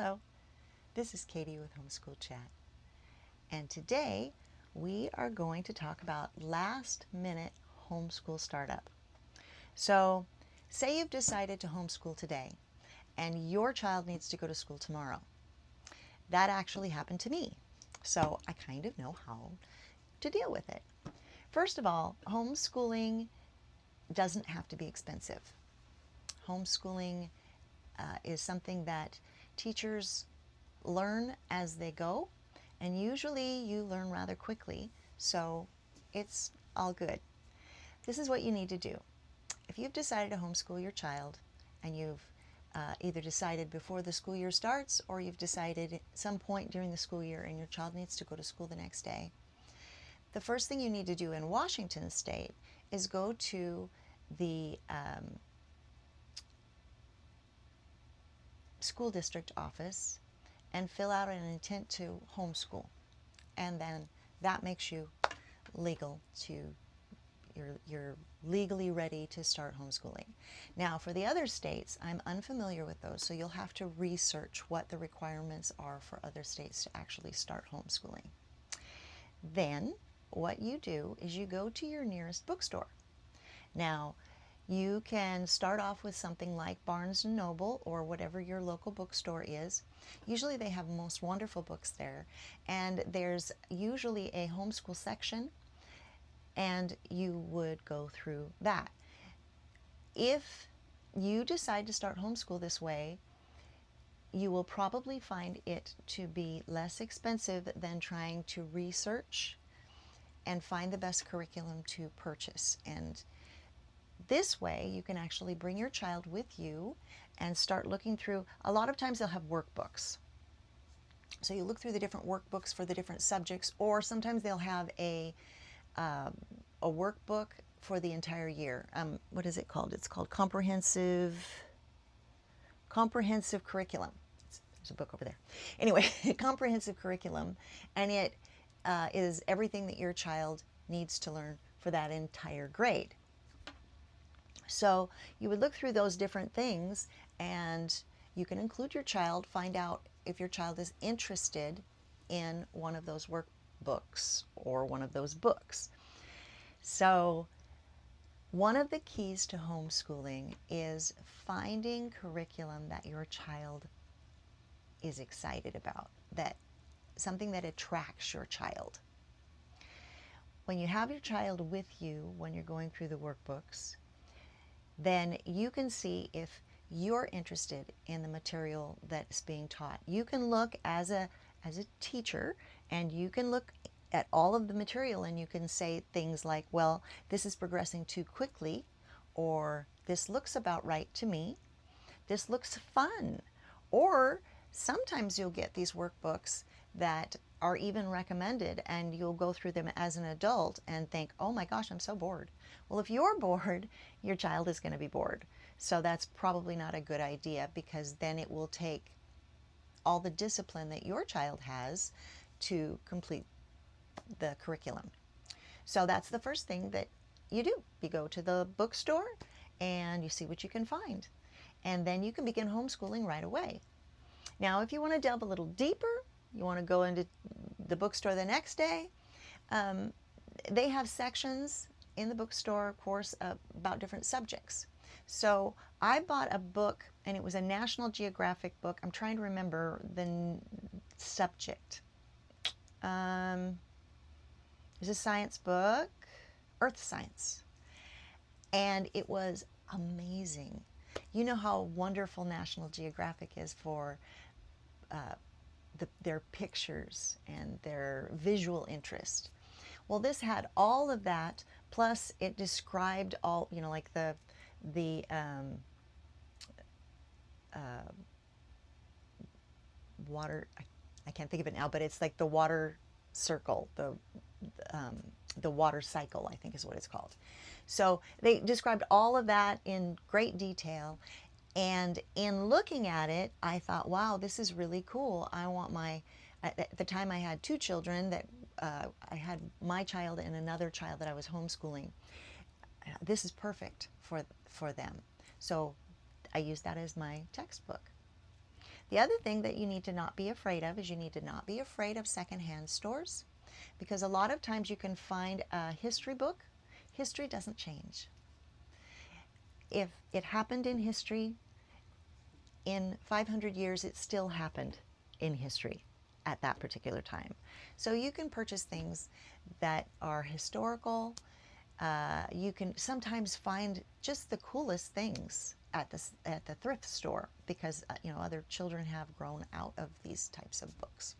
Hello, this is Katie with Homeschool Chat, and today we are going to talk about last-minute homeschool startup. So, say you've decided to homeschool today, and your child needs to go to school tomorrow. That actually happened to me, so I kind of know how to deal with it. First of all, homeschooling doesn't have to be expensive. Homeschooling is something that teachers learn as they go, and usually you learn rather quickly, so it's all good. This is what you need to do. If you've decided to homeschool your child, and you've either decided before the school year starts, or you've decided at some point during the school year and your child needs to go to school the next day, the first thing you need to do in Washington State is go to the school district office and fill out an intent to homeschool, and then that makes you legal to you're legally ready to start homeschooling. Now, for the other states, I'm unfamiliar with those, so you'll have to research what the requirements are for other states to actually start homeschooling. Then what you do is you go to your nearest bookstore. Now, you can start off with something like Barnes & Noble or whatever your local bookstore is. Usually they have most wonderful books there, and there's usually a homeschool section, and you would go through that. If you decide to start homeschool this way, you will probably find it to be less expensive than trying to research and find the best curriculum to purchase. And this way, you can actually bring your child with you and start looking through. A lot of times they'll have workbooks. So you look through the different workbooks for the different subjects, or sometimes they'll have a workbook for the entire year. What is it called? It's called Comprehensive Curriculum. There's a book over there. Anyway, Comprehensive Curriculum, and it is everything that your child needs to learn for that entire grade. So you would look through those different things, and you can include your child, find out if your child is interested in one of those workbooks or one of those books. So one of the keys to homeschooling is finding curriculum that your child is excited about, that something that attracts your child. When you have your child with you when you're going through the workbooks, then you can see if you're interested in the material that's being taught. You can look as a teacher, and you can look at all of the material, and you can say things like, well, this is progressing too quickly, or this looks about right to me, this looks fun. Or sometimes you'll get these workbooks that are even recommended, and you'll go through them as an adult and think, oh my gosh, I'm so bored. Well, if you're bored, your child is going to be bored. So that's probably not a good idea, because then it will take all the discipline that your child has to complete the curriculum. So that's the first thing that you do. You go to the bookstore and you see what you can find. And then you can begin homeschooling right away. Now, if you want to delve a little deeper, you want to go into the bookstore the next day, they have sections in the bookstore, of course, about different subjects. So I bought a book, and it was a National Geographic book. I'm trying to remember the subject. It's a science book, Earth Science, and it was amazing. You know how wonderful National Geographic is for their pictures and their visual interest. Well, this had all of that, plus it described all, like the water, I can't think of it now, but it's like the water circle, the water cycle, I think is what it's called. So they described all of that in great detail. And in looking at it, I thought, wow, this is really cool. I want at the time I had two children, that I had my child and another child that I was homeschooling. This is perfect for them. So I used that as my textbook. The other thing that you need to not be afraid of is you need to not be afraid of secondhand stores, because a lot of times you can find a history book. History doesn't change. If it happened in history, in 500 years, it still happened in history at that particular time. So you can purchase things that are historical. You can sometimes find just the coolest things at the thrift store, because other children have grown out of these types of books.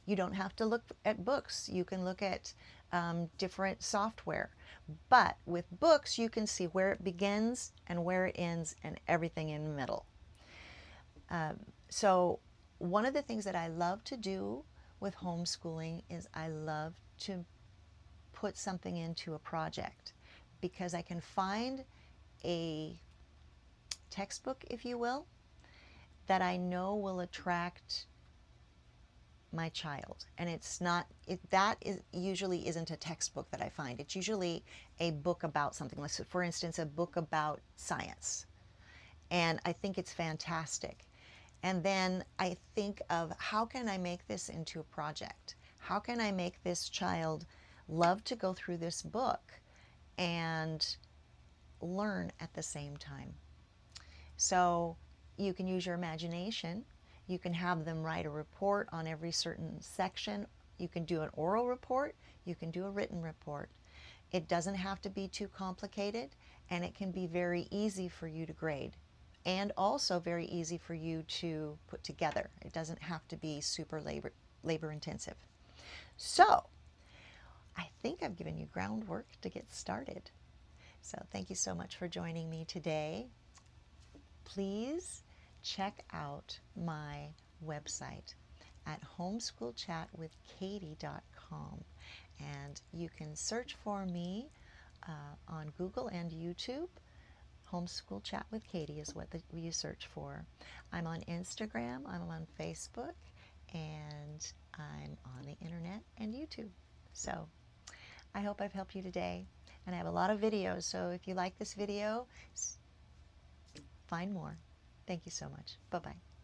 You don't have to look at books. You can look at different software. But with books, you can see where it begins and where it ends and everything in the middle. So one of the things that I love to do with homeschooling is I love to put something into a project, because I can find a textbook, if you will, that I know will attract my child. And it's not, usually isn't a textbook that I find. It's usually a book about something. For instance, a book about science. And I think it's fantastic. And then I think of, how can I make this into a project? How can I make this child love to go through this book and learn at the same time? So you can use your imagination. You can have them write a report on every certain section. You can do an oral report. You can do a written report. It doesn't have to be too complicated, and it can be very easy for you to grade, and also very easy for you to put together. It doesn't have to be super labor intensive. So I think I've given you groundwork to get started. So thank you so much for joining me today. Please check out my website at homeschoolchatwithkatie.com, and you can search for me on Google and YouTube. Homeschool Chat with Katie is what you search for. I'm on Instagram, I'm on Facebook, and I'm on the internet and YouTube. So I hope I've helped you today. And I have a lot of videos, so if you like this video, find more. Thank you so much. Bye-bye.